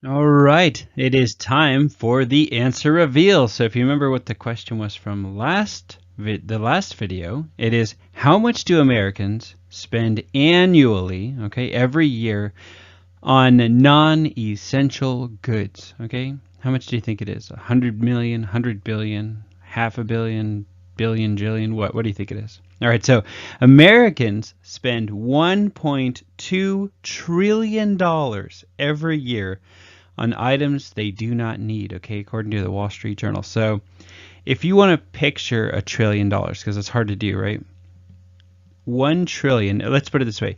All right, it is time for the answer reveal. So if you remember what the question was from the last video, it is how much do Americans spend annually, okay, every year on non-essential goods, okay? How much do you think it is? 100 million, 100 billion, half a billion, billion, jillion? What do you think it is? All right, so Americans spend $1.2 trillion every year on items they do not need, okay, according to the Wall Street Journal. So if you want to picture $1 trillion, because it's hard to do, right? 1 trillion, let's put it this way.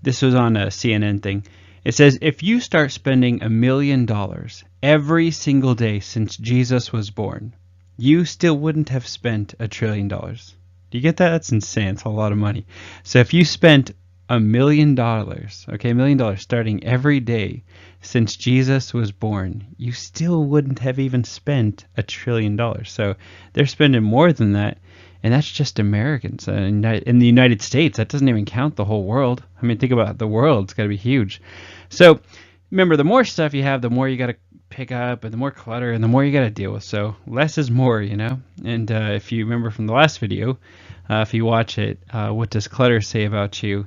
This was on a CNN thing. It says if you start spending $1 million every single day since Jesus was born, you still wouldn't have spent $1 trillion. Do you get that? That's insane. It's a lot of money. So if you spent $1 million, okay, $1 million starting every day since Jesus was born, you still wouldn't have even spent $1 trillion. So they're spending more than that, and that's just Americans. In the United States, that doesn't even count the whole world. I mean, think about the world. It's got to be huge. So remember, the more stuff you have, the more you got to pick up, and the more clutter, and the more you got to deal with. So less is more, you know. And if you remember from the last video, if you watch it, what does clutter say about you?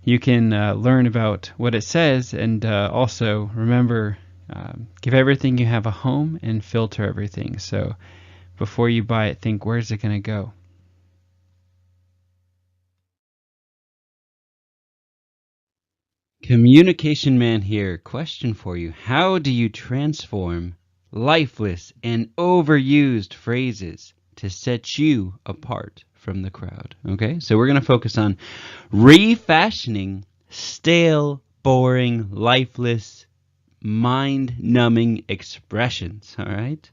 You can learn about what it says, and also remember, give everything you have a home and filter everything. So before you buy it, think, where's it going to go? Communication Man here. Question for you. How do you transform lifeless and overused phrases to set you apart from the crowd? Okay, so we're going to focus on refashioning stale, boring, lifeless, mind-numbing expressions. All right,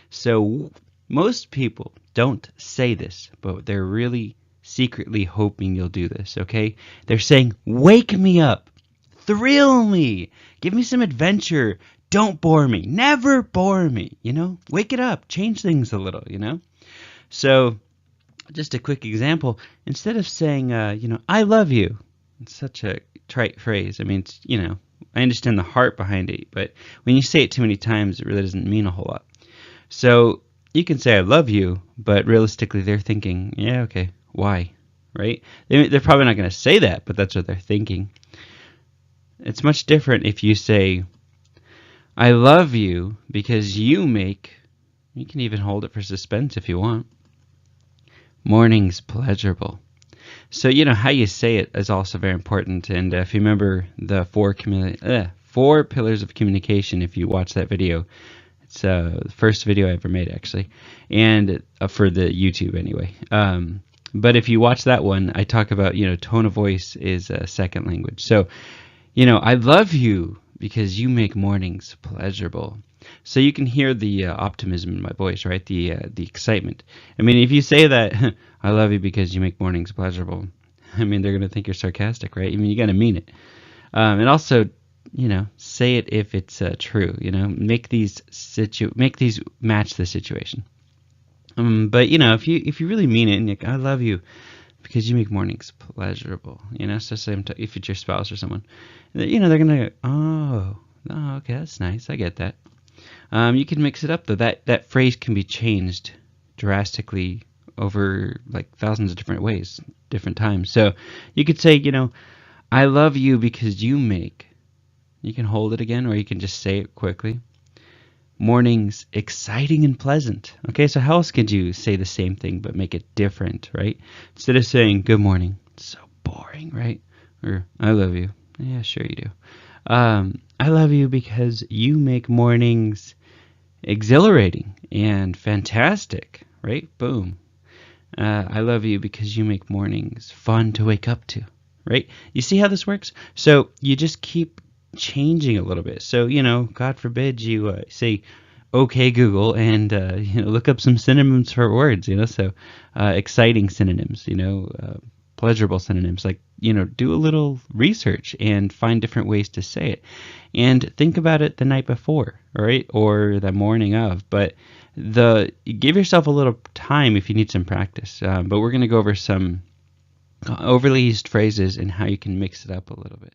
so most people don't say this, but they're really secretly hoping you'll do this. Okay, they're saying, wake me up, thrill me, give me some adventure, don't bore me, never bore me, you know, wake it up, change things a little, you know. So just a quick example, instead of saying, I love you, it's such a trite phrase. I mean, it's, I understand the heart behind it, but when you say it too many times, it really doesn't mean a whole lot. So you can say I love you, but realistically they're thinking, yeah, okay, why, right? They're probably not going to say that, but that's what they're thinking. It's much different if you say, I love you because you can even hold it for suspense if you want, mornings pleasurable. So, how you say it is also very important. And if you remember the four pillars of communication, if you watch that video, it's the first video I ever made, actually, and for the YouTube anyway. But if you watch that one, I talk about, tone of voice is a second language. So, I love you because you make mornings pleasurable. So you can hear the optimism in my voice, right? The excitement. I mean, if you say that, I love you because you make mornings pleasurable, I mean, they're going to think you're sarcastic, right? I mean, you got to mean it. And also, say it if it's true, make these match the situation. But, if you really mean it, and you're like, I love you because you make mornings pleasurable, especially if it's your spouse or someone, they're going to go, oh, okay, that's nice. I get that. You can mix it up, though. That phrase can be changed drastically over like thousands of different ways, different times. So you could say, I love you because you can hold it again, or you can just say it quickly. Mornings exciting and pleasant. Okay, so how else could you say the same thing but make it different, right? Instead of saying good morning, it's so boring, right? Or I love you. Yeah, sure you do. I love you because you make mornings exhilarating and fantastic, right? Boom. I love you because you make mornings fun to wake up to, right? You see how this works? So you just keep changing a little bit. So, God forbid you say, okay, Google, and, look up some synonyms for words, so exciting synonyms, pleasurable synonyms, like, do a little research and find different ways to say it, and think about it the night before, right, or the morning of. But give yourself a little time if you need some practice. But we're going to go over some overly used phrases and how you can mix it up a little bit.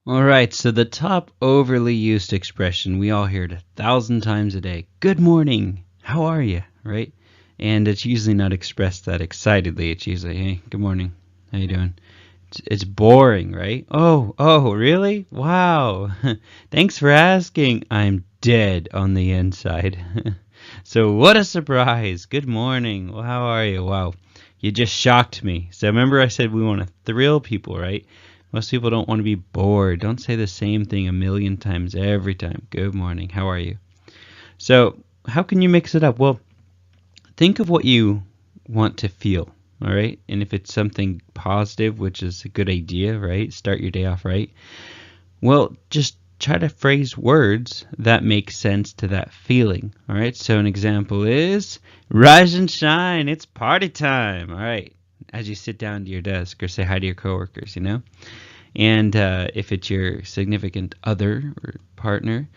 All right, so the top overly used expression, we all hear it 1,000 times a day. Good morning. How are you? Right? And it's usually not expressed that excitedly. It's usually, hey, good morning. How you doing? It's boring, right? Oh, really? Wow. Thanks for asking. I'm dead on the inside. So what a surprise. Good morning. Well, how are you? Wow. You just shocked me. So remember I said we want to thrill people, right? Most people don't want to be bored. Don't say the same thing a million times every time. Good morning. How are you? So how can you mix it up? Well, think of what you want to feel. All right. And if it's something positive, which is a good idea, right? Start your day off right. Well, just try to phrase words that make sense to that feeling. All right. So an example is rise and shine. It's party time. All right. As you sit down to your desk or say hi to your coworkers, And if it's your significant other or partner,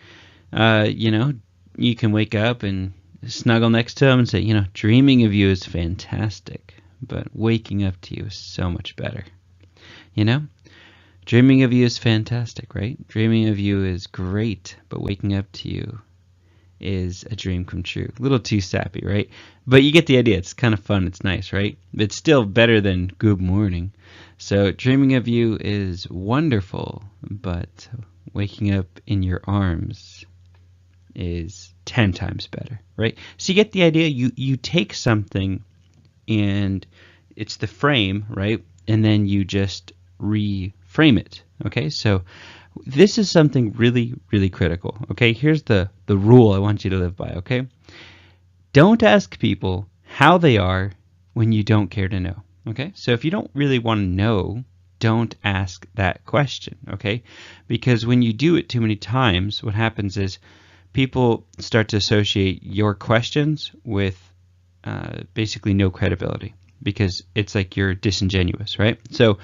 you can wake up and snuggle next to them and say, dreaming of you is fantastic, but waking up to you is so much better. Dreaming of you is fantastic, right? Dreaming of you is great, but waking up to you is a dream come true. A little too sappy, right? But you get the idea. It's kind of fun. It's nice, right? It's still better than good morning. So dreaming of you is wonderful, but waking up in your arms is 10 times better, right? So you get the idea. You take something and it's the frame, right? And then you just reframe it, okay? So this is something really, really critical, okay? Here's the rule I want you to live by, okay? Don't ask people how they are when you don't care to know, okay? So if you don't really want to know, don't ask that question, okay? Because when you do it too many times, what happens is people start to associate your questions with basically no credibility because it's like you're disingenuous, right? So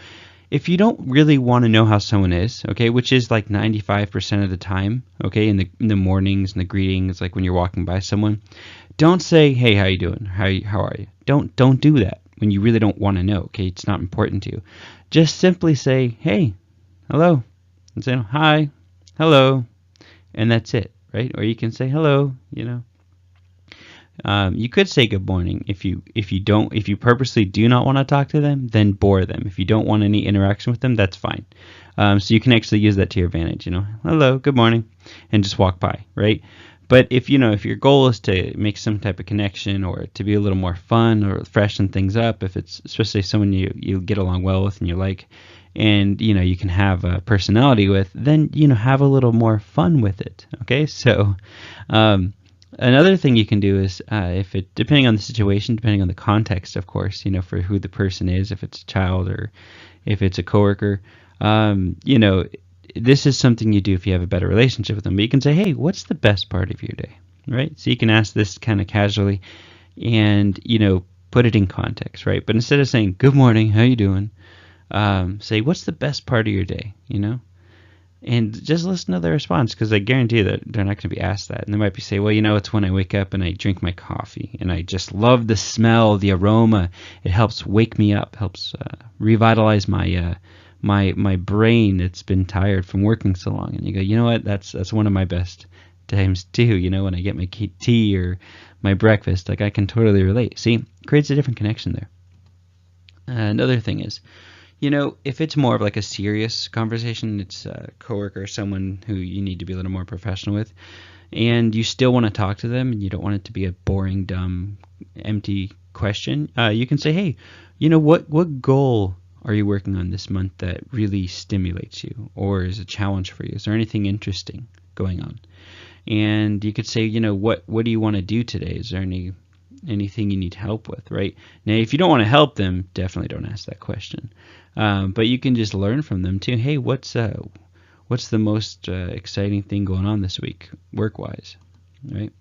if you don't really want to know how someone is, okay, which is like 95% of the time, okay, in the mornings and the greetings, like when you're walking by someone, don't say, hey, how you doing? How are you? Don't do that when you really don't want to know, okay? It's not important to you. Just simply say, hey, hello, and say, hi, hello, and that's it, right? Or you can say hello, You could say good morning. If you purposely do not want to talk to them, then bore them. If you don't want any interaction with them, that's fine. So you can actually use that to your advantage. Hello, good morning, and just walk by, right? But if your goal is to make some type of connection or to be a little more fun or freshen things up, if it's especially someone you get along well with and you like, and you can have a personality with, then have a little more fun with it. Okay, so. Another thing you can do is, depending on the situation, depending on the context, of course, for who the person is, if it's a child or if it's a coworker, this is something you do if you have a better relationship with them. But you can say, hey, what's the best part of your day, right? So you can ask this kind of casually and, put it in context, right? But instead of saying, good morning, how you doing? Say, what's the best part of your day, And just listen to their response, because I guarantee you that they're not going to be asked that. And they might be saying, well, it's when I wake up and I drink my coffee and I just love the smell, the aroma. It helps wake me up, helps revitalize my brain that's been tired from working so long. And you go, you know what? That's one of my best times too. When I get my tea or my breakfast, like I can totally relate. See, it creates a different connection there. Another thing is, if it's more of like a serious conversation, it's a coworker, someone who you need to be a little more professional with, and you still want to talk to them and you don't want it to be a boring, dumb, empty question, you can say, hey, what goal are you working on this month that really stimulates you or is a challenge for you? Is there anything interesting going on? And you could say, what do you want to do today? Is there anything you need help with, right? Now, if you don't want to help them, definitely don't ask that question. But you can just learn from them too. Hey, what's the most exciting thing going on this week, work-wise, right?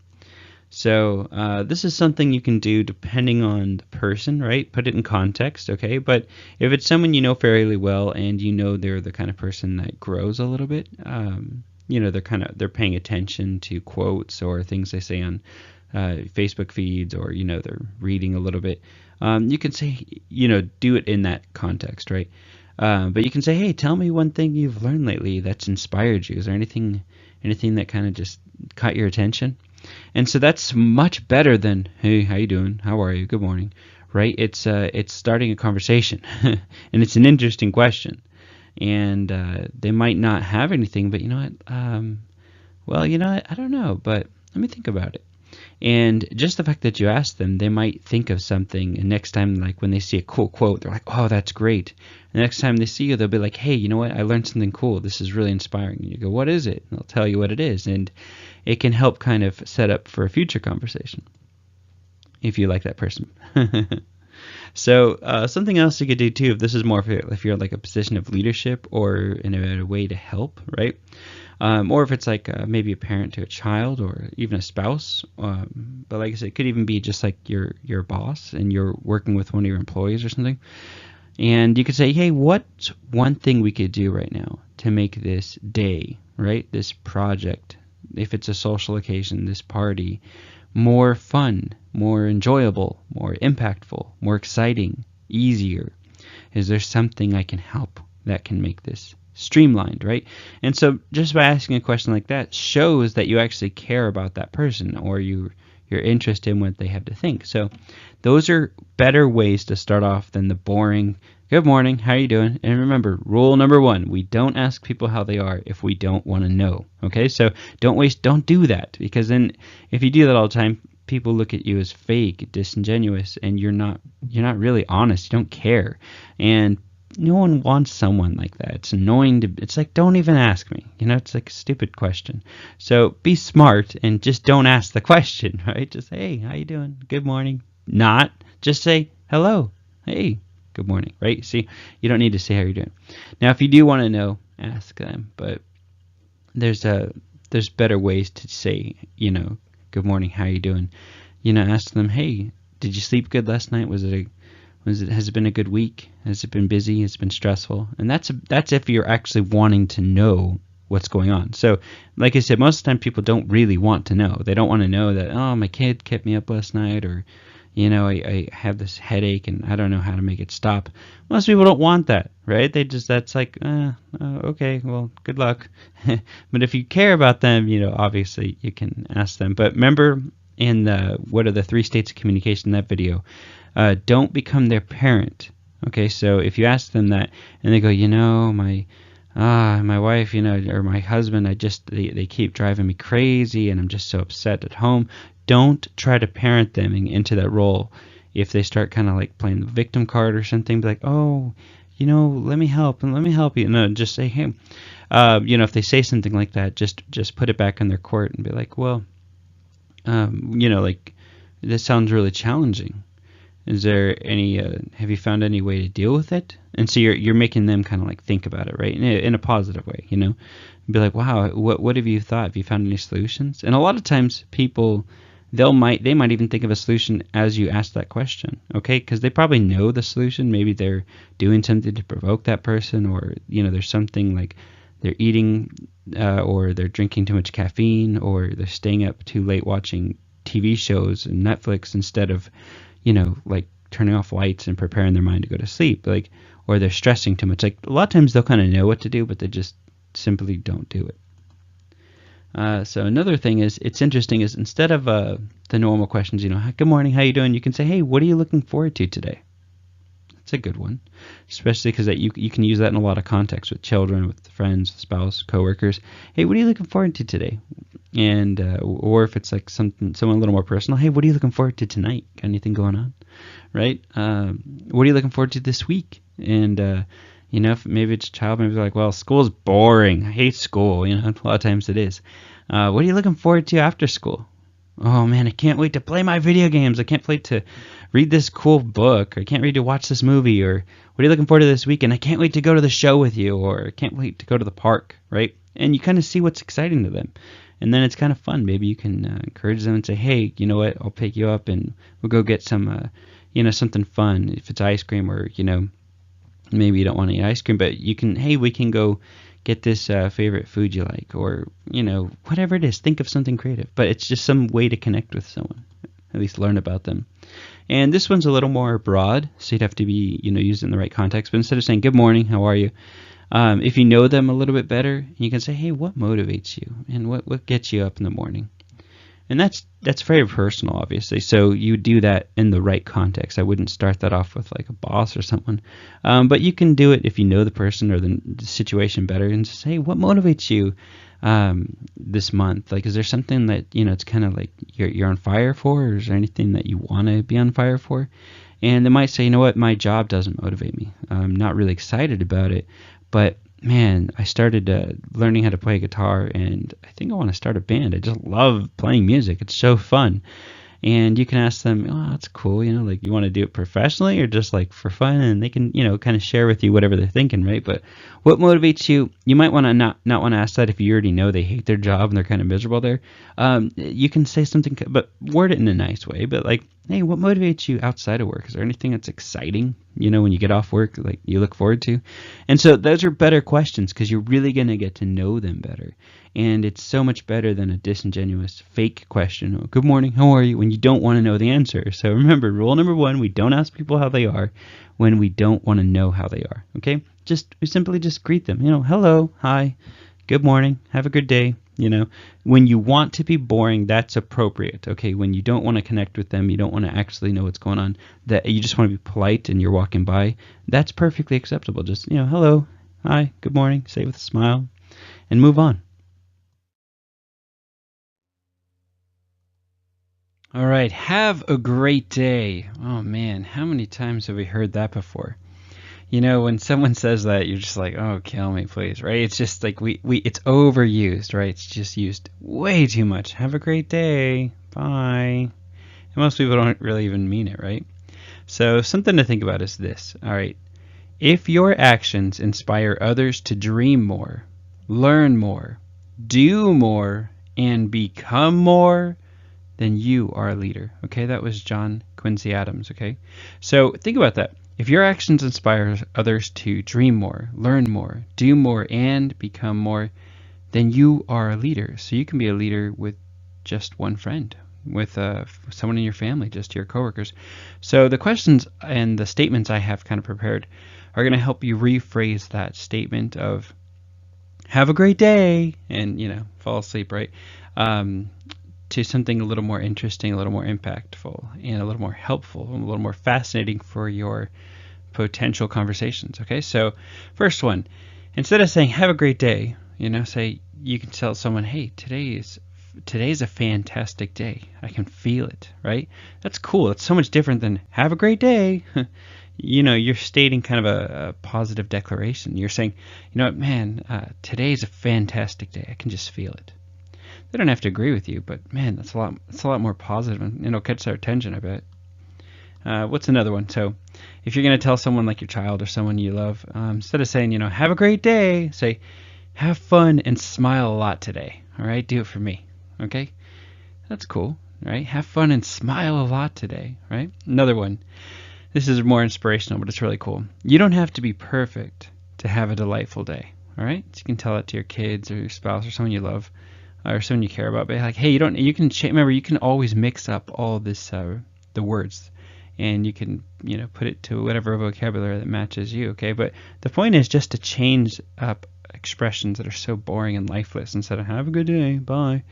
So this is something you can do depending on the person, right? Put it in context, okay? But if it's someone you know fairly well and they're the kind of person that grows a little bit, they're paying attention to quotes or things they say on Facebook feeds, or they're reading a little bit. You can say, do it in that context, right? But you can say, hey, tell me one thing you've learned lately that's inspired you. Is there anything that kind of just caught your attention? And so that's much better than, hey, how you doing? How are you? Good morning, right? It's starting a conversation, and it's an interesting question. And they might not have anything, but you know what? Well, I don't know, but let me think about it. And just the fact that you asked them, they might think of something, and next time, like when they see a cool quote, they're like, oh, that's great. And the next time they see you, they'll be like, hey, you know what? I learned something cool. This is really inspiring. And you go, what is it? And they'll tell you what it is, and it can help kind of set up for a future conversation if you like that person. So something else you could do too, if this is more if you're like a position of leadership or in a way to help, right? Or if it's like maybe a parent to a child or even a spouse. But like I said, it could even be just like your boss and you're working with one of your employees or something. And you could say, hey, what's one thing we could do right now to make this day, right, this project, if it's a social occasion, this party, more fun, more enjoyable, more impactful, more exciting, easier? Is there something I can help that can make this streamlined, right? And so just by asking a question like that shows that you actually care about that person, or you're interested in what they have to think. So those are better ways to start off than the boring, good morning, how are you doing? And remember, rule number 1, we don't ask people how they are if we don't want to know. Okay, so don't do that, because then if you do that all the time, people look at you as fake, disingenuous, and you're not really honest. You don't care. And no one wants someone like that. It's annoying it's like, don't even ask me. It's like a stupid question. So be smart and just don't ask the question, right? Just say, hey, how you doing? Good morning. Not just say hello. Hey, good morning, right? See, you don't need to say how you're doing. Now, if you do want to know, ask them, but there's better ways to say, good morning, how you doing? Ask them, hey, did you sleep good last night? Has it been a good week? Has it been busy? Has it been stressful? And that's if you're actually wanting to know what's going on. So, like I said, most of the time people don't really want to know. They don't want to know that, oh, my kid kept me up last night, or I have this headache and I don't know how to make it stop. Most people don't want that, right? That's like, okay, well, good luck. But if you care about them, obviously you can ask them. But remember, in what are the 3 states of communication, that video, don't become their parent. Okay, so if you ask them that and they go, my wife, or my husband, they keep driving me crazy and I'm just so upset at home. Don't try to parent them into that role. If they start kind of like playing the victim card or something, be like, oh, let me help and let me help you. No, just say, hey, if they say something like that, just put it back in their court and be like, well, like, this sounds really challenging. Is there any, have you found any way to deal with it? And so you're making them kind of like think about it, right? In a positive way, Be like, wow, what have you thought? Have you found any solutions? And a lot of times people, they might even think of a solution as you ask that question, okay? Because they probably know the solution. Maybe they're doing something to provoke that person, or, there's something like they're eating, or they're drinking too much caffeine, or they're staying up too late watching TV shows and Netflix instead of, like turning off lights and preparing their mind to go to sleep, like, or they're stressing too much. Like, a lot of times they'll kind of know what to do, but they just simply don't do it. So another thing it's interesting is, instead of the normal questions, good morning, how you doing? You can say, hey, what are you looking forward to today? That's a good one, especially because you can use that in a lot of contexts, with children, with friends, spouse, coworkers. Hey, what are you looking forward to today? And or if it's like someone a little more personal, hey, what are you looking forward to tonight? Got anything going on, right? What are you looking forward to this week? And if maybe it's a child, maybe they're like, well, school's boring. I hate school. A lot of times it is. What are you looking forward to after school? Oh man, I can't wait to play my video games. I can't wait to read this cool book. Or I can't wait to watch this movie. Or what are you looking forward to this weekend? I can't wait to go to the show with you. Or I can't wait to go to the park, right? And you kind of see what's exciting to them. And then it's kind of fun. Maybe you can encourage them and say, hey, you know what? I'll pick you up and we'll go get some, something fun. If it's ice cream, or, maybe you don't want to eat ice cream, but you can, hey, we can go get this favorite food you like, or, whatever it is. Think of something creative, but it's just some way to connect with someone, at least learn about them. And this one's a little more broad, so you'd have to be, used in the right context. But instead of saying, good morning, how are you? If you know them a little bit better, you can say, hey, what motivates you? And what gets you up in the morning? And that's very personal, obviously. So you do that in the right context. I wouldn't start that off with like a boss or someone. But you can do it if you know the person or the situation better, and just say, what motivates you this month? Like, is there something that, it's kind of like you're on fire for, or is there anything that you want to be on fire for? And they might say, you know what, my job doesn't motivate me. I'm not really excited about it, but man, I started learning how to play guitar, and I think I want to start a band. I just love playing music. It's so fun. And you can ask them, oh, that's cool, like, you want to do it professionally or just like for fun? And they can, kind of share with you whatever they're thinking, right? But what motivates you? You might want to not want to ask that if you already know they hate their job and they're kind of miserable there. You can say something, but word it in a nice way. But like, hey, what motivates you outside of work? Is there anything that's exciting, when you get off work, like you look forward to? And so those are better questions, because you're really going to get to know them better. And it's so much better than a disingenuous fake question. Oh, good morning, how are you? When you don't want to know the answer. So remember, rule number 1, we don't ask people how they are when we don't want to know how they are. Okay? We simply just greet them. Hello, hi, good morning, have a good day. When you want to be boring, that's appropriate. Okay? When you don't want to connect with them, you don't want to actually know what's going on, that you just want to be polite and you're walking by, that's perfectly acceptable. Just, hello, hi, good morning, say it with a smile, and move on. All right, have a great day. Oh man, how many times have we heard that before? When someone says that, you're just like, oh, kill me, please, right? It's just like it's overused, right? It's just used way too much. Have a great day. Bye. And most people don't really even mean it, right? So something to think about is this. All right, if your actions inspire others to dream more, learn more, do more, and become more, then you are a leader. Okay, that was John Quincy Adams. Okay, so think about that. If your actions inspire others to dream more, learn more, do more, and become more, then you are a leader. So you can be a leader with just one friend, with someone in your family, just your coworkers. So the questions and the statements I have kind of prepared are going to help you rephrase that statement of have a great day and, fall asleep, right? To something a little more interesting, a little more impactful, and a little more helpful, a little more fascinating for your potential conversations. Okay, so first one, instead of saying have a great day, say, you can tell someone, hey, today's a fantastic day. I can feel it, right? That's cool. It's so much different than have a great day. You're stating kind of a positive declaration. You're saying, what, man, today's a fantastic day. I can just feel it. They don't have to agree with you, but man, that's a lot more positive, and it'll catch their attention, I bet. What's another one? So if you're going to tell someone like your child or someone you love, instead of saying, have a great day, say, have fun and smile a lot today. All right, do it for me. Okay, that's cool, right? Have fun and smile a lot today, right? Another one. This is more inspirational, but it's really cool. You don't have to be perfect to have a delightful day. All right, so you can tell it to your kids or your spouse or someone you love, or someone you care about, but like, hey, remember, you can always mix up all this, the words, and you can, put it to whatever vocabulary that matches you, okay? But the point is just to change up expressions that are so boring and lifeless. Instead of have a good day, bye,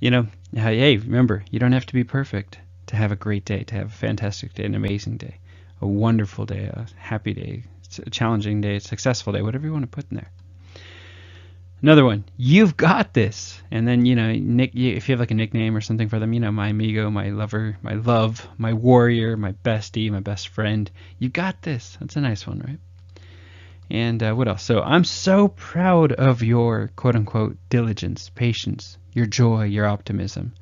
hey, remember, you don't have to be perfect to have a great day, to have a fantastic day, an amazing day, a wonderful day, a happy day, a challenging day, a successful day, whatever you want to put in there. Another one, you've got this. And then, if you have like a nickname or something for them, my amigo, my lover, my love, my warrior, my bestie, my best friend, you got this. That's a nice one, right? And what else? So I'm so proud of your quote unquote diligence, patience, your joy, your optimism.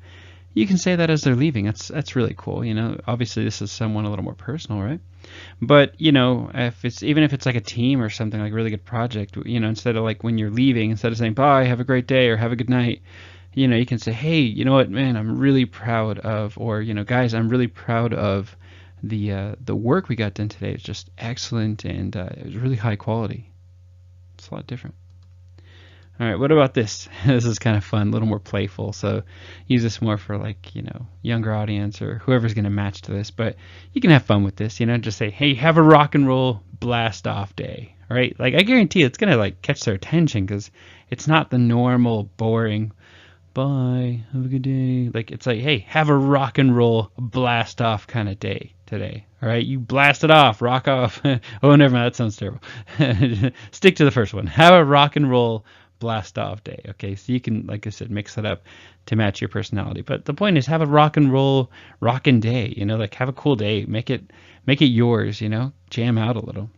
You can say that as they're leaving. That's really cool. Obviously this is someone a little more personal, right? But if it's like a team or something, like a really good project, instead of like when you're leaving, instead of saying bye, have a great day, or have a good night, you can say, hey, you know what, man, I'm really proud of, or guys, I'm really proud of the work we got done today is just excellent, and it was really high quality. It's a lot different. All right, what about this? This is kind of fun, a little more playful. So use this more for like, younger audience or whoever's going to match to this. But you can have fun with this, just say, hey, have a rock and roll blast off day. All right, like I guarantee it's going to like catch their attention because it's not the normal, boring, bye, have a good day. Like it's like, hey, have a rock and roll blast off kind of day today. All right, you blast it off, rock off. Oh, never mind, that sounds terrible. Stick to the first one. Have a rock and roll blast off day. Okay, so you can, like I said, mix it up to match your personality. But the point is, have a rock and roll rockin' day. Like have a cool day. Make it yours. Jam out a little.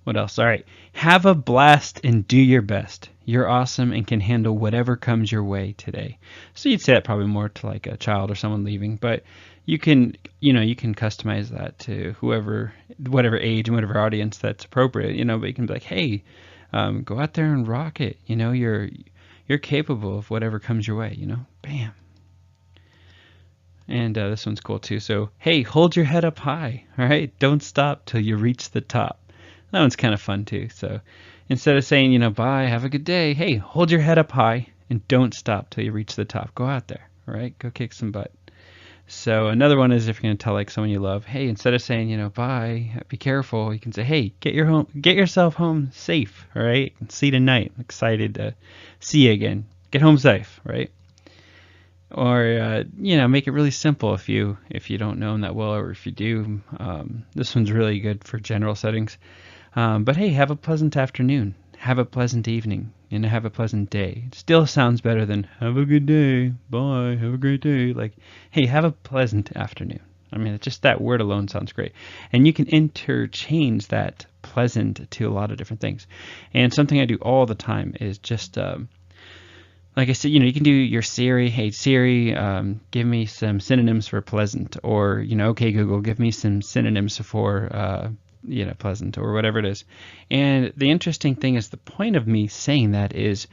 What else? All right, have a blast and do your best. You're awesome and can handle whatever comes your way today. So you'd say that probably more to like a child or someone leaving, but you can customize that to whatever age and whatever audience that's appropriate. But you can be like, hey, go out there and rock it. You're capable of whatever comes your way. Bam. And this one's cool too. So hey, hold your head up high. All right, don't stop till you reach the top. That one's kind of fun too. So instead of saying, bye, have a good day, hey, hold your head up high and don't stop till you reach the top. Go out there. All right, go kick some butt. So another one is if you're going to tell like someone you love, hey, instead of saying, bye, be careful, you can say, hey, get yourself home safe, all right? See you tonight. I'm excited to see you again. Get home safe, right? Or make it really simple if you don't know them that well, or if you do. This one's really good for general settings. But hey, have a pleasant afternoon. Have a pleasant evening. And have a pleasant day. It still sounds better than have a good day. Bye. Have a great day. Like, hey, have a pleasant afternoon. I mean, just that word alone sounds great. And you can interchange that pleasant to a lot of different things. And something I do all the time is just, like I said, you can do your Siri. Hey, Siri, give me some synonyms for pleasant. Or, okay, Google, give me some synonyms for pleasant, or whatever it is. And the interesting thing is, the point of me saying that is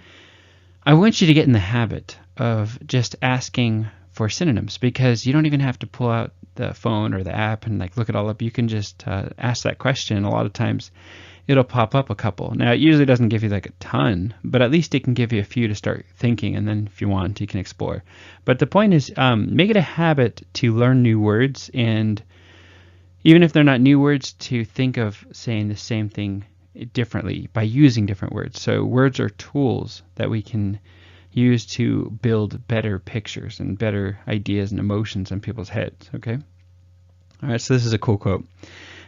I want you to get in the habit of just asking for synonyms, because you don't even have to pull out the phone or the app and like look it all up. You can just ask that question. A lot of times it'll pop up a couple. Now, it usually doesn't give you like a ton, but at least it can give you a few to start thinking, and then if you want, you can explore. But the point is, make it a habit to learn new words, and even if they're not new words, to think of saying the same thing differently by using different words. So words are tools that we can use to build better pictures and better ideas and emotions in people's heads, okay? All right, so this is a cool quote.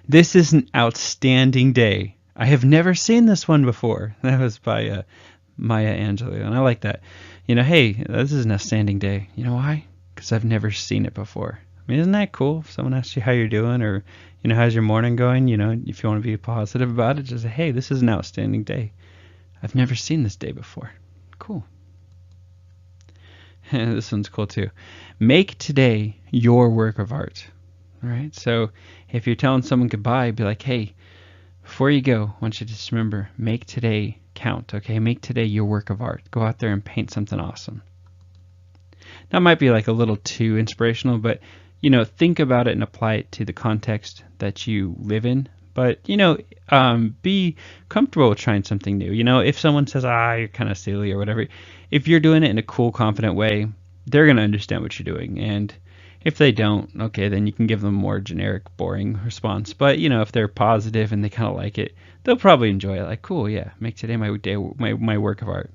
This is an outstanding day. I have never seen this one before. That was by Maya Angelou, and I like that. Hey, this is an outstanding day. You know why? Because I've never seen it before. I mean, isn't that cool? If someone asks you how you're doing, or, how's your morning going, if you want to be positive about it, just say, hey, this is an outstanding day. I've never seen this day before. Cool. This one's cool too. Make today your work of art. All right. So if you're telling someone goodbye, be like, hey, before you go, I want you to just remember, make today count. Okay. Make today your work of art. Go out there and paint something awesome. That might be like a little too inspirational, but think about it and apply it to the context that you live in. But, be comfortable with trying something new. If someone says, you're kind of silly or whatever, if you're doing it in a cool, confident way, they're going to understand what you're doing. And if they don't, okay, then you can give them a more generic, boring response. But, if they're positive and they kind of like it, they'll probably enjoy it. Like, cool, yeah, make today my day, my work of art.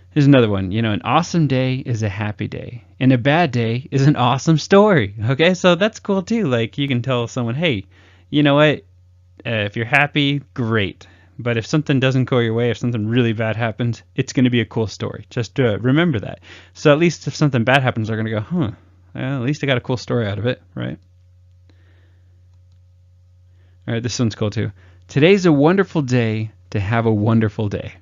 Here's another one. An awesome day is a happy day, and a bad day is an awesome story. Okay, so that's cool too. Like, you can tell someone, hey, you know what? If you're happy, great. But if something doesn't go your way, if something really bad happens, it's going to be a cool story. Just remember that. So at least if something bad happens, they're going to go, well, at least I got a cool story out of it, right? All right, this one's cool too. Today's a wonderful day to have a wonderful day.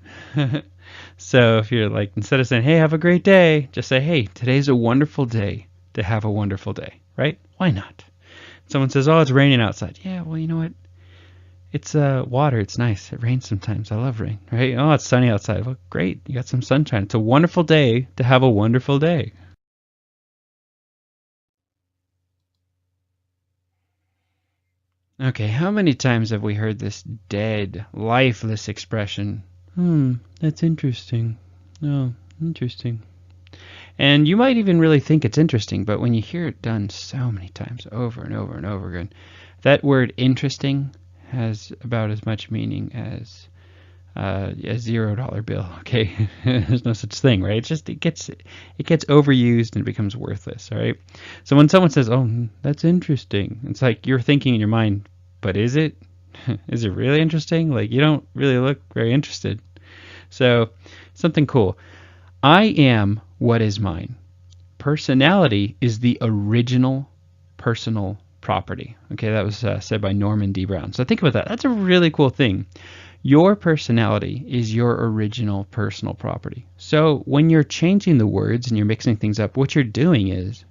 So if you're like, instead of saying, hey, have a great day, just say, hey, today's a wonderful day to have a wonderful day, right? Why not? Someone says, oh, it's raining outside. Yeah, well, you know what? It's water. It's nice. It rains sometimes. I love rain, right? Oh, it's sunny outside. Well, great. You got some sunshine. It's a wonderful day to have a wonderful day. Okay, how many times have we heard this dead, lifeless expression? That's interesting. Oh, interesting. And you might even really think it's interesting, but when you hear it done so many times over and over and over again, that word interesting has about as much meaning as a $0 bill. Okay, there's no such thing, right? It's just it gets overused and it becomes worthless. All right. So when someone says, "Oh, that's interesting," it's like you're thinking in your mind, "But is it? Is it really interesting? Like you don't really look very interested." So something cool. I am what is mine. Personality is the original personal property. Okay, that was said by Norman D. Brown. So think about that. That's a really cool thing. Your personality is your original personal property. So when you're changing the words and you're mixing things up, what you're doing is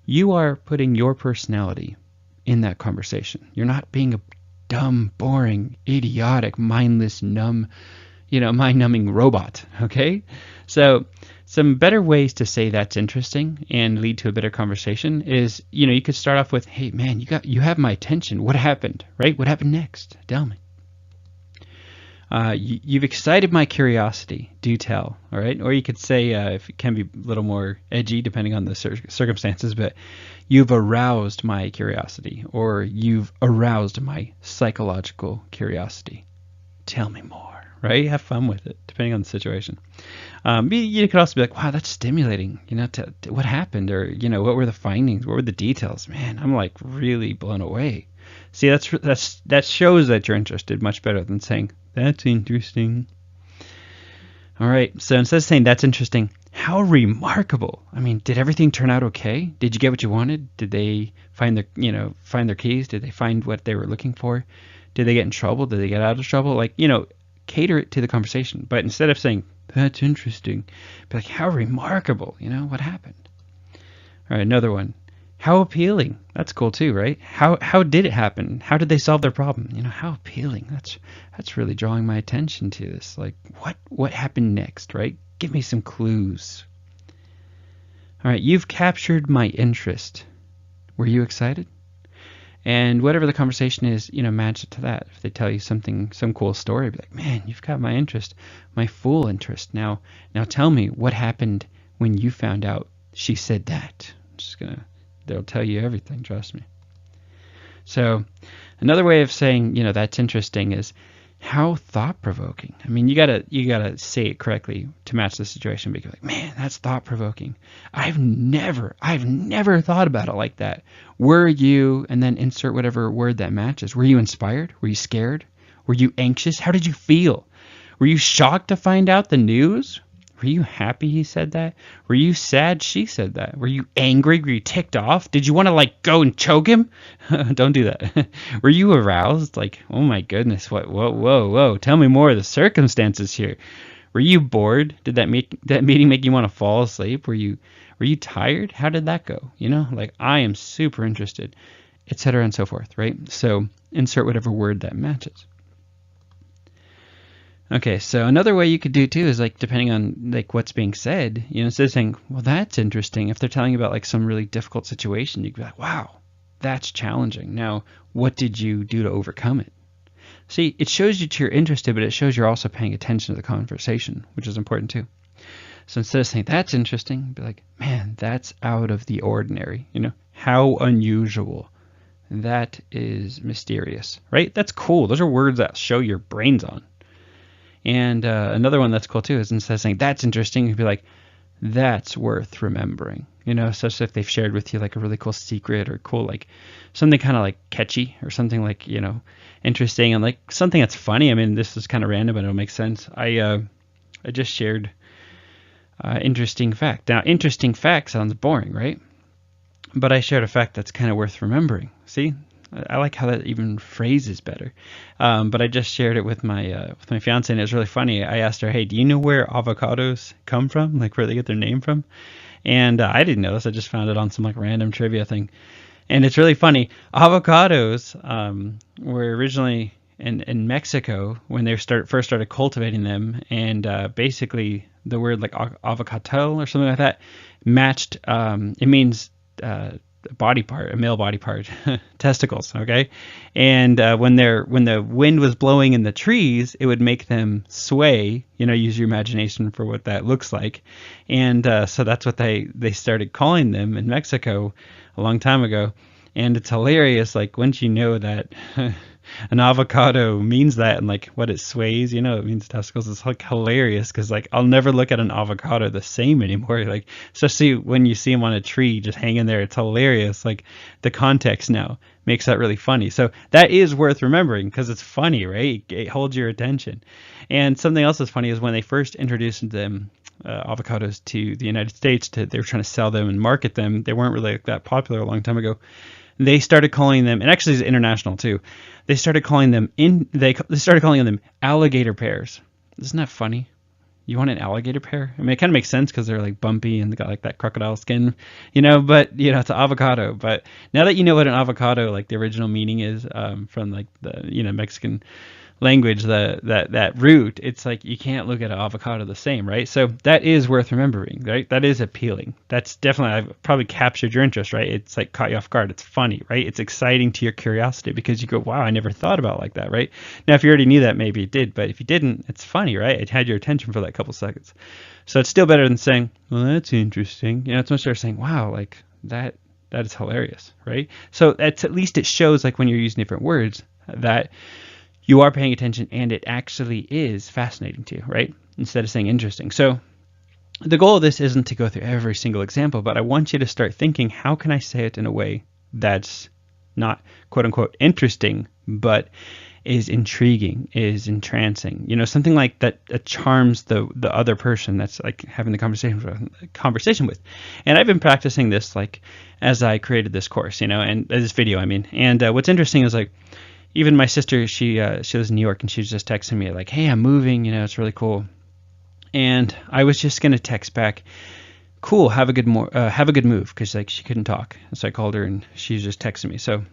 you are putting your personality in that conversation. You're not being a dumb, boring, idiotic, mindless, numb, mind-numbing robot, okay? So some better ways to say that's interesting and lead to a better conversation is, you could start off with, "Hey, man, you have my attention. What happened, right? What happened next? Tell me. You've excited my curiosity. Do tell." All right. Or you could say, if it can be a little more edgy depending on the circumstances, but "You've aroused my curiosity," or "You've aroused my psychological curiosity. Tell me more." Right? Have fun with it, depending on the situation. You could also be like, "Wow, that's stimulating. What happened? Or, what were the findings? What were the details? Man, I'm like really blown away." See, that shows that you're interested much better than saying, "That's interesting." All right. So instead of saying "That's interesting," how remarkable. I mean, did everything turn out okay? Did you get what you wanted? Did they find their keys? Did they find what they were looking for? Did they get in trouble? Did they get out of trouble? Cater it to the conversation. But instead of saying, "That's interesting," be like, "How remarkable, what happened?" All right, another one. "How appealing." That's cool too, right? How did it happen? How did they solve their problem? How appealing. That's really drawing my attention to this. Like, what happened next, right? Give me some clues. All right, "You've captured my interest." Were you excited? And whatever the conversation is, match it to that. If they tell you some cool story, be like, "Man, you've got my interest, my full interest. Now tell me what happened when you found out she said that." They'll tell you everything, trust me. So another way of saying, that's interesting is how thought-provoking. I mean, you gotta say it correctly to match the situation. Be like, "Man, that's thought-provoking. I've never thought about it like that. Were you?" And then insert whatever word that matches. Were you inspired? Were you scared? Were you anxious? How did you feel? Were you shocked to find out the news? Were you happy he said that? Were you sad she said that? Were you angry? Were you ticked off? Did you want to go and choke him? Don't do that. Were you aroused? Like, "Oh my goodness, what? Whoa. Tell me more of the circumstances here." Were you bored? Did that meeting make you want to fall asleep? Were you tired? How did that go? I am super interested, etc. and so forth, right? So insert whatever word that matches. Okay, so another way you could do too is depending on what's being said, instead of saying, "Well, that's interesting," if they're telling you about some really difficult situation, you could be like, "Wow, that's challenging. Now, what did you do to overcome it?" See, it shows you you're interested, but it shows you're also paying attention to the conversation, which is important too. So instead of saying, "That's interesting," be like, "Man, that's out of the ordinary. How unusual. That is mysterious," right? That's cool. Those are words that show your brain's on. And another one that's cool too is instead of saying, "That's interesting," you'd be like, "That's worth remembering." Such if they've shared with you a really cool secret or cool something kind of catchy or something interesting and something that's funny. I mean, this is kind of random, but it'll make sense. I just shared interesting fact. Now, interesting fact sounds boring, right? But I shared a fact that's kind of worth remembering. See? I like how that even phrases better. But I just shared it with my fiance, and it was really funny. I asked her, "Hey, do you know where avocados come from? Where they get their name from?" And I didn't know this. I just found it on some random trivia thing. And it's really funny. Avocados were originally in Mexico when they first started cultivating them, and basically the word avocado or something like that matched. It means body part, a male body part, testicles. Okay, and when the wind was blowing in the trees, it would make them sway. Use your imagination for what that looks like, and so that's what they started calling them in Mexico a long time ago. And it's hilarious, like, once you know that an avocado means that and like what it sways, it means testicles. It's like hilarious because like I'll never look at an avocado the same anymore. Like, especially when you see them on a tree just hanging there, it's hilarious. Like, the context now makes that really funny. So that is worth remembering because it's funny, right? It holds your attention. And something else that's funny is when they first introduced them, avocados to the United States, they were trying to sell them and market them. They weren't really that popular a long time ago. They started calling them, and actually it's international too. They started calling them alligator pears. Isn't that funny? You want an alligator pear? I mean, it kind of makes sense because they're like bumpy and they got like that crocodile skin, but it's an avocado. But now that you know what an avocado, like the original meaning is, from like the Mexican language, that root, it's like you can't look at an avocado the same, right? So that is worth remembering, right? That is appealing. That's definitely, I've probably captured your interest, right? It's like caught you off guard. It's funny, right? It's exciting to your curiosity because you go, wow, I never thought about it like that, right? Now, if you already knew that, maybe it did, but if you didn't, it's funny, right? It had your attention for that couple seconds. So it's still better than saying, well, that's interesting. It's much better saying, wow, like that is hilarious, right? So at least it shows, like, when you're using different words, that you are paying attention and it actually is fascinating to you, right? Instead of saying interesting. So the goal of this isn't to go through every single example, but I want you to start thinking, how can I say it in a way that's not quote unquote interesting, but is intriguing, is entrancing, something like that charms the other person that's like having the conversation with. And I've been practicing this like as I created this course, and this video, I mean. And what's interesting is, like, even my sister, she lives in New York, and she was just texting me like, hey, I'm moving, it's really cool. And I was just going to text back, cool, have a good move, because like she couldn't talk. So I called her and she was just texting me. So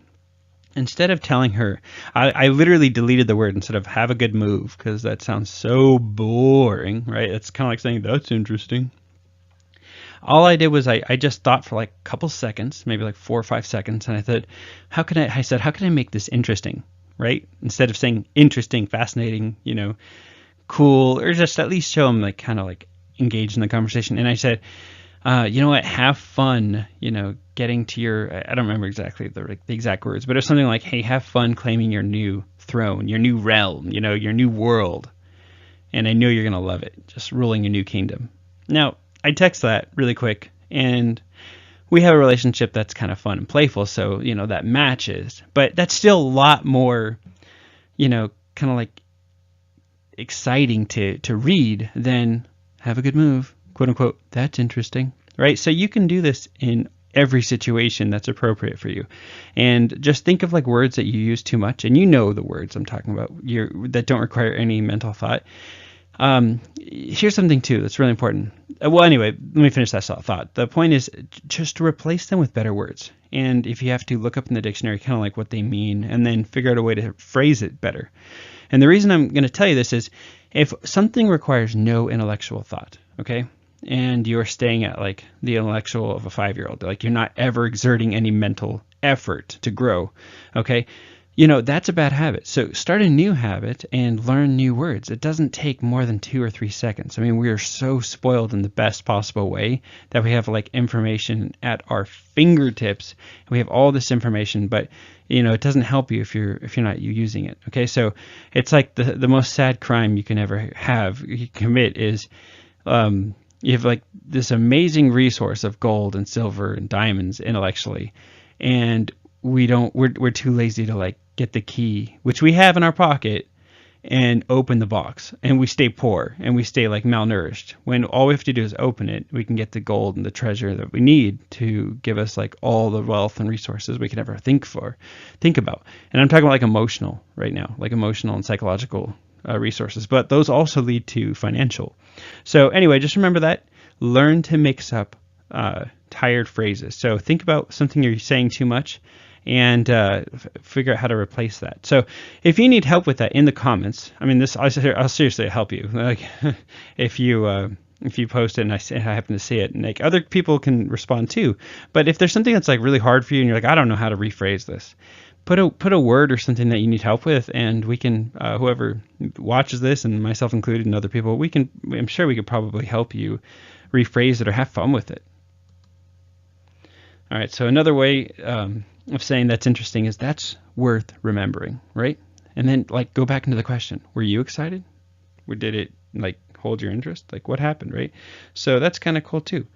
instead of telling her, I literally deleted the word instead of have a good move, because that sounds so boring, right? It's kind of like saying, that's interesting. All I did was I just thought for like a couple seconds, maybe like 4 or 5 seconds, and I thought, how can I make this interesting, right? Instead of saying interesting, fascinating, cool, or just at least show them like kind of like engaged in the conversation. And I said, you know what, have fun, getting to your, I don't remember exactly the exact words, but it was something like, hey, have fun claiming your new throne, your new realm, your new world. And I know you're going to love it, just ruling your new kingdom. Now, I text that really quick, and we have a relationship that's kind of fun and playful, so, that matches. But that's still a lot more, kind of like exciting to read than have a good move, quote unquote, that's interesting, right? So you can do this in every situation that's appropriate for you. And just think of like words that you use too much, and the words I'm talking about that don't require any mental thought. Here's something too that's really important. Well, anyway, let me finish that thought. The point is just to replace them with better words. And if you have to, look up in the dictionary kind of like what they mean, and then figure out a way to phrase it better. And the reason I'm going to tell you this is, if something requires no intellectual thought, okay, and you're staying at like the intellectual of a 5-year-old, like you're not ever exerting any mental effort to grow, okay, that's a bad habit. So start a new habit and learn new words. It doesn't take more than 2 or 3 seconds. I mean, we are so spoiled in the best possible way that we have like information at our fingertips. We have all this information, but it doesn't help you if you're not using it. Okay, so it's like the most sad crime you can ever commit is you have like this amazing resource of gold and silver and diamonds intellectually, and we're too lazy to like get the key, which we have in our pocket, and open the box, and we stay poor and we stay like malnourished, when all we have to do is open it. We can get the gold and the treasure that we need to give us like all the wealth and resources we could ever think about. And I'm talking about like emotional right now, like emotional and psychological resources, but those also lead to financial. So anyway, just remember that. Learn to mix up tired phrases. So think about something you're saying too much, and figure out how to replace that. So if you need help with that, in the comments, I mean, I'll seriously help you. Like if you if you post it and I happen to see it, and like other people can respond too. But if there's something that's like really hard for you and you're like, I don't know how to rephrase this, put a word or something that you need help with, and we can whoever watches this, and myself included and other people, I'm sure we could probably help you rephrase it or have fun with it. All right, so another way of saying that's interesting is that's worth remembering, right? And then like go back into the question, were you excited? Or did it like hold your interest? Like what happened, right? So that's kind of cool too.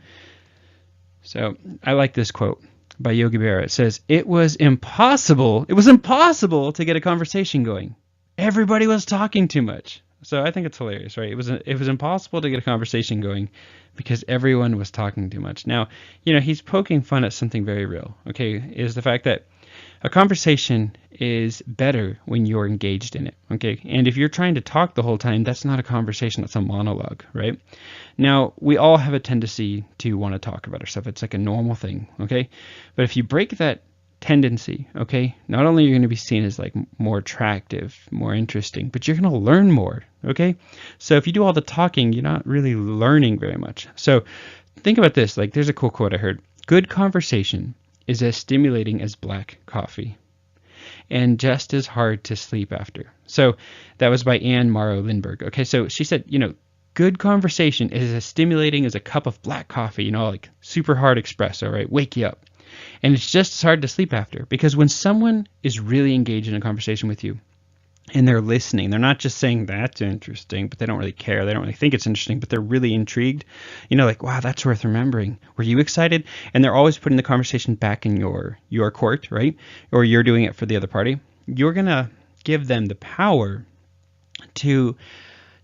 So I like this quote by Yogi Berra. It says, it was impossible to get a conversation going. Everybody was talking too much. So I think it's hilarious, right? It was impossible to get a conversation going because everyone was talking too much. Now, he's poking fun at something very real, okay? Is the fact that a conversation is better when you're engaged in it, okay? And if you're trying to talk the whole time, that's not a conversation, that's a monologue, right? Now, we all have a tendency to want to talk about ourselves. It's like a normal thing, okay? But if you break that tendency, okay, not only are you going to be seen as like more attractive, more interesting, but you're going to learn more, okay? So if you do all the talking, you're not really learning very much. So think about this. Like there's a cool quote I heard. Good conversation is as stimulating as black coffee and just as hard to sleep after. So that was by Anne Morrow Lindbergh. Okay, so she said, good conversation is as stimulating as a cup of black coffee, like super hard espresso, right? Wake you up. And it's just as hard to sleep after, because when someone is really engaged in a conversation with you and they're listening, they're not just saying that's interesting, but they don't really care. They don't really think it's interesting, but they're really intrigued. Like, wow, that's worth remembering. Were you excited? And they're always putting the conversation back in your court, right? Or you're doing it for the other party. You're going to give them the power to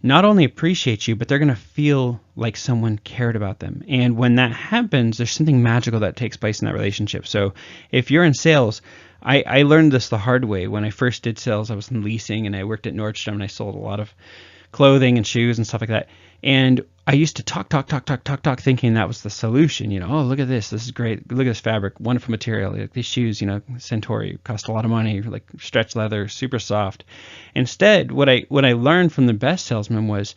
not only appreciate you, but they're going to feel like someone cared about them. And when that happens, there's something magical that takes place in that relationship. So if you're in sales, I learned this the hard way. When I first did sales, I was in leasing and I worked at Nordstrom and I sold a lot of clothing and shoes and stuff like that. And I used to talk, thinking that was the solution. Oh, look at this. This is great. Look at this fabric. Wonderful material. Like these shoes, Centauri cost a lot of money, like stretch leather, super soft. Instead, what I learned from the best salesman was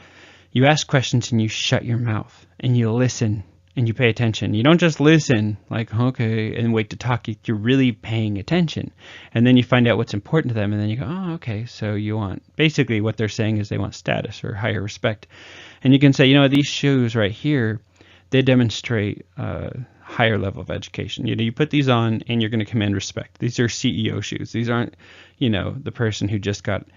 you ask questions and you shut your mouth and you listen and you pay attention. You don't just listen like, okay, and wait to talk. You're really paying attention. And then you find out what's important to them. And then you go, oh, okay, so you want, basically what they're saying is they want status or higher respect. And you can say, these shoes right here, they demonstrate a higher level of education. You put these on and you're going to command respect. These are CEO shoes. These aren't, the person who just got,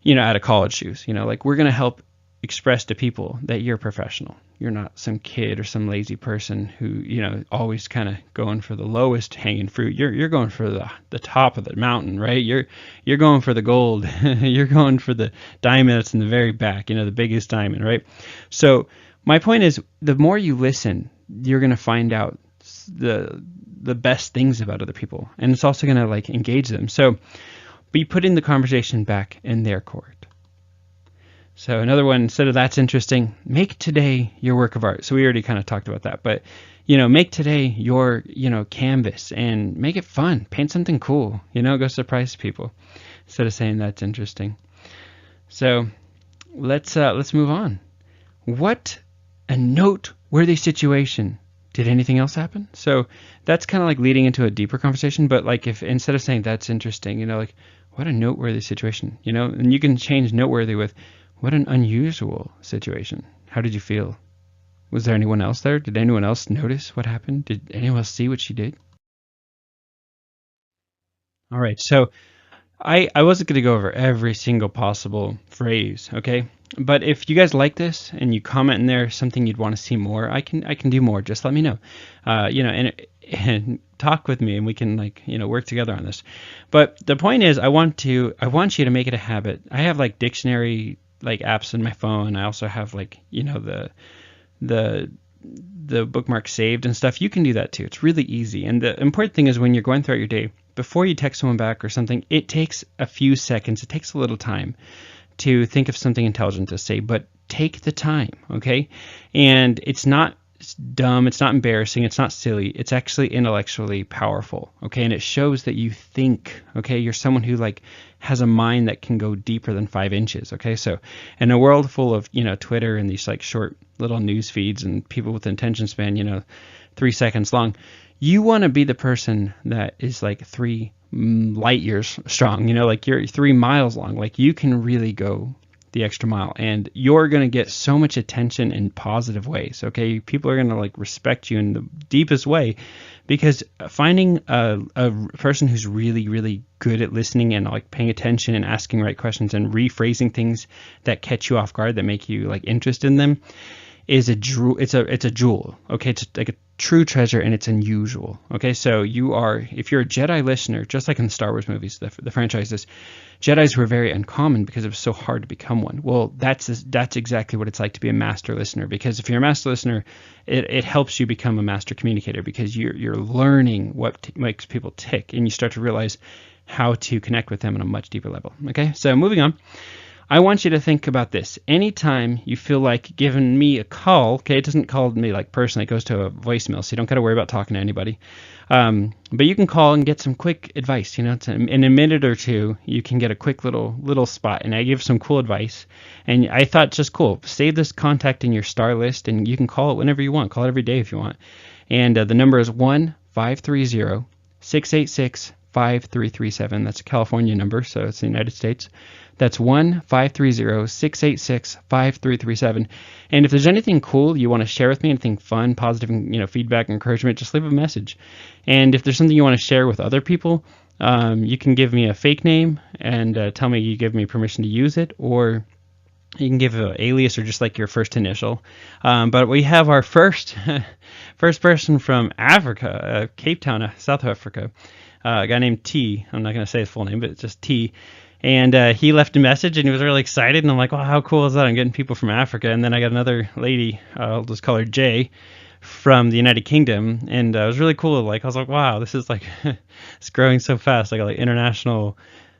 out of college shoes. Like we're going to help express to people that you're professional. You're not some kid or some lazy person who, always kind of going for the lowest hanging fruit. You're going for the top of the mountain, right? You're going for the gold. You're going for the diamond that's in the very back, the biggest diamond, right? So my point is, the more you listen, you're going to find out the best things about other people, and it's also going to like engage them. So be putting the conversation back in their court. So another one, instead of that's interesting, make today your work of art. So we already kind of talked about that, but make today your, canvas and make it fun. Paint something cool, go surprise people instead of saying that's interesting. So let's move on. What a noteworthy situation. Did anything else happen? So that's kind of like leading into a deeper conversation, but like if instead of saying that's interesting, like what a noteworthy situation, and you can change noteworthy with what an unusual situation. How did you feel? Was there anyone else there? Did anyone else notice what happened? Did anyone else see what she did? All right, so I wasn't going to go over every single possible phrase, okay? But if you guys like this and you comment in there something you'd want to see more, I can do more. Just let me know, and talk with me, and we can work together on this. But the point is, I want you to make it a habit. I have like dictionary apps in my phone. I also have the bookmark saved and stuff. You can do that too. It's really easy. And the important thing is when you're going throughout your day, before you text someone back or something, it takes a few seconds. It takes a little time to think of something intelligent to say, but take the time, okay? And it's not dumb, it's not embarrassing, it's not silly, it's actually intellectually powerful, okay? And it shows that you think, okay? You're someone who like has a mind that can go deeper than 5 inches, okay? So in a world full of, Twitter and these like short little news feeds and people with attention span, 3 seconds long, you want to be the person that is like 3 light years strong, like you're 3 miles long. Like you can really go the extra mile, and you're going to get so much attention in positive ways, okay? People are going to like respect you in the deepest way, because finding a person who's really, really good at listening and like paying attention and asking right questions and rephrasing things that catch you off guard, that make you like interested in them, is a jewel. It's a jewel, okay? It's like a true treasure, and it's unusual, okay? So if you're a Jedi listener, just like in the Star Wars movies, the franchises, Jedis were very uncommon because it was so hard to become one. Well, that's exactly what it's like to be a master listener, because if you're a master listener, it helps you become a master communicator, because you're learning what makes people tick, and you start to realize how to connect with them on a much deeper level, okay? So moving on. I want you to think about this. Anytime you feel like giving me a call, okay, it doesn't call me like personally, it goes to a voicemail, so you don't got to worry about talking to anybody. But you can call and get some quick advice. In a minute or two, you can get a quick little spot, and I give some cool advice. And I thought, just cool, save this contact in your star list, and you can call it whenever you want. Call it every day if you want. And the number is 1-530-686-5337. That's a California number, so it's the United States. That's 1-530-686-5337. And if there's anything cool you want to share with me, anything fun, positive, feedback, encouragement, just leave a message. And if there's something you want to share with other people, you can give me a fake name and tell me you give me permission to use it, or you can give an alias or just like your first initial. But we have our first person from Africa, Cape Town, South Africa, a guy named T. I'm not going to say his full name, but it's just T. And he left a message, and he was really excited. And I'm like, wow, how cool is that? I'm getting people from Africa. And then I got another lady, I'll just call her J, from the United Kingdom. And it was really cool. Like, I was like, wow, this is like, it's growing so fast. I got like international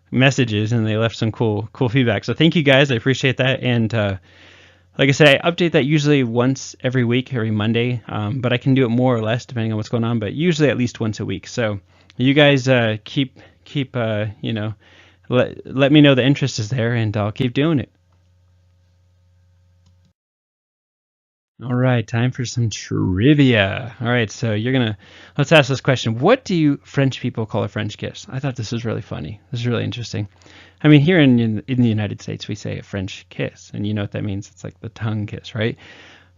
messages, and they left some cool feedback. So thank you guys. I appreciate that. And like I said, I update that usually once every week, every Monday. But I can do it more or less depending on what's going on, but usually at least once a week. So you guys keep let me know the interest is there, and I'll keep doing it. All right, time for some trivia. All right, so let's ask this question. What do French people call a French kiss? I thought this was really funny. This is really interesting. I mean, here in the United States, we say a French kiss, and you know what that means. It's like the tongue kiss, right?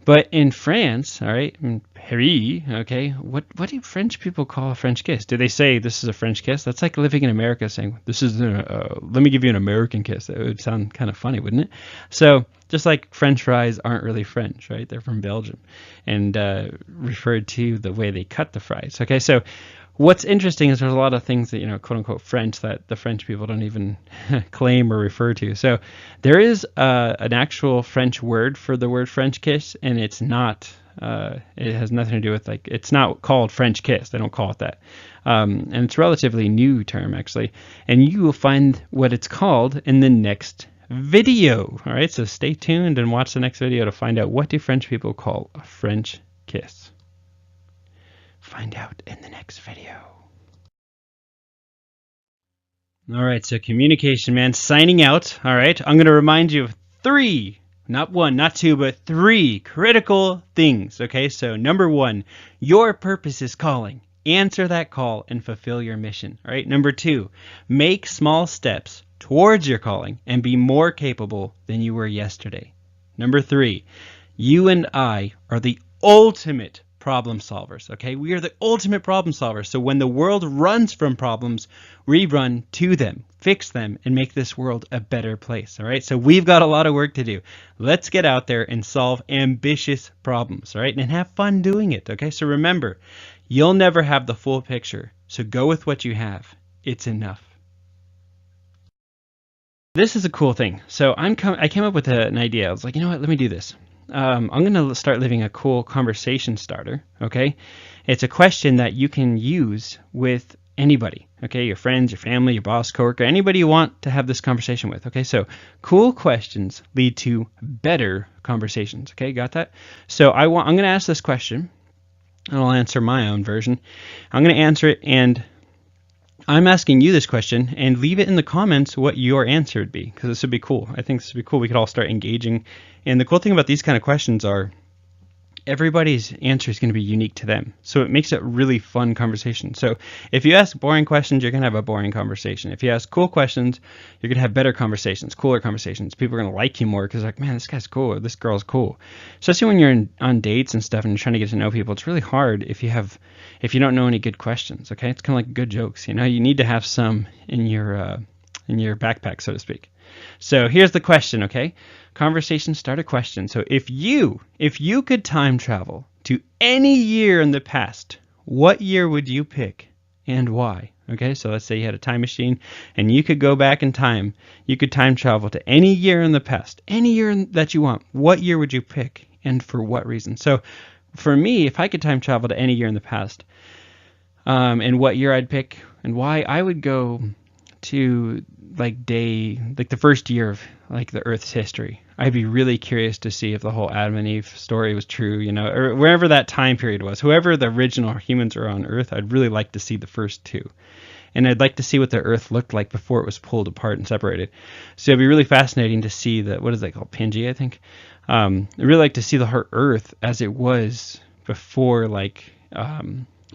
But in France, all right, in Paris, okay, what do French people call a French kiss? Do they say this is a French kiss? That's like living in America saying, this is let me give you an American kiss. It would sound kind of funny, wouldn't it? So just like French fries aren't really French, right? They're from Belgium, and referred to the way they cut the fries. Okay, so what's interesting is there's a lot of things that, quote unquote French, that the French people don't even claim or refer to. So there is an actual French word for the word French kiss, and it's not, it has nothing to do with, like, it's not called French kiss. They don't call it that. And it's a relatively new term, actually. And you will find what it's called in the next video. All right, so stay tuned and watch the next video to find out what do French people call a French kiss. Find out in the next video. All right, so communication man signing out. All right, I'm going to remind you of 3, not 1, not 2, but 3 critical things. Okay, so number 1, your purpose is calling. Answer that call and fulfill your mission. All right, number 2, make small steps towards your calling and be more capable than you were yesterday. Number 3, you and I are the ultimate problem solvers, okay? We are the ultimate problem solvers. So when the world runs from problems, we run to them, fix them, and make this world a better place, all right? So we've got a lot of work to do. Let's get out there and solve ambitious problems, all right? And have fun doing it, okay? So remember, you'll never have the full picture. So go with what you have. It's enough. This is a cool thing. So I came up with an idea. I was like, you know what? Let me do this. I'm going to start living a cool conversation starter, okay? It's a question that you can use with anybody, okay? Your friends, your family, your boss, coworker, anybody you want to have this conversation with, okay? So cool questions lead to better conversations, okay? Got that? So I'm going to ask this question, and I'll answer my own version. I'm going to answer it, and I'm asking you this question, and leave it in the comments what your answer would be, because this would be cool. I think this would be cool. We could all start engaging. And the cool thing about these kind of questions are everybody's answer is going to be unique to them. So it makes it really fun conversation. So if you ask boring questions, you're going to have a boring conversation. If you ask cool questions, you're going to have better conversations, cooler conversations. People are going to like you more because like, man, this guy's cool, or this girl's cool. Especially when you're on dates and stuff and you're trying to get to know people, it's really hard if you don't know any good questions, okay? It's kind of like good jokes, you know? You need to have some in your backpack, so to speak. So here's the question, okay? Conversation starter question. So if you could time travel to any year in the past, what year would you pick and why? Okay, so let's say you had a time machine and you could go back in time. You could time travel to any year in the past, any year that you want. What year would you pick and for what reason? So for me, if I could time travel to any year in the past, and what year I'd pick and why, I would go to the first year of like the Earth's history. I'd be really curious to see if the whole Adam and Eve story was true, you know, or wherever that time period was. Whoever the original humans were on Earth, I'd really like to see the first two. And I'd like to see what the Earth looked like before it was pulled apart and separated. So it'd be really fascinating to see what is that called? Pangea, I think. I'd really like to see the Earth as it was before,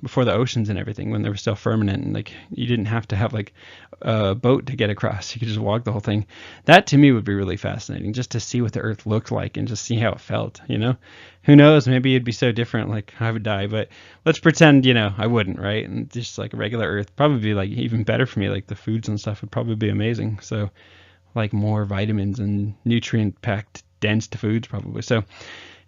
before the oceans and everything, when they were still firmament, and like you didn't have to have like a boat to get across. You could just walk the whole thing. That to me would be really fascinating, just to see what the Earth looked like and just see how it felt, you know? Who knows, maybe it'd be so different, like I would die, but let's pretend, you know, I wouldn't, right? And just like a regular Earth, probably be like even better for me, like the foods and stuff would probably be amazing. So like more vitamins and nutrient packed dense foods probably. So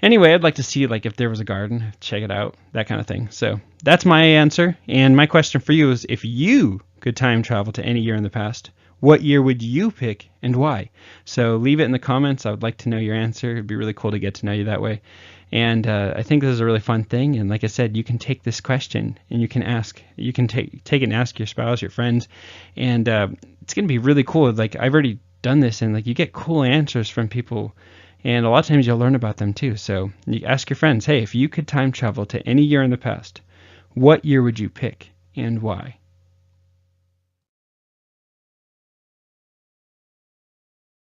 anyway, I'd like to see like if there was a garden, check it out, that kind of thing. So that's my answer. And my question for you is, if you could time travel to any year in the past, what year would you pick and why? So leave it in the comments. I would like to know your answer. It'd be really cool to get to know you that way. And I think this is a really fun thing. And like I said, you can take this question and you can take it and ask your spouse, your friends. And it's going to be really cool. Like I've already done this, and like you get cool answers from people. And a lot of times you'll learn about them too. So you ask your friends, hey, if you could time travel to any year in the past, what year would you pick and why?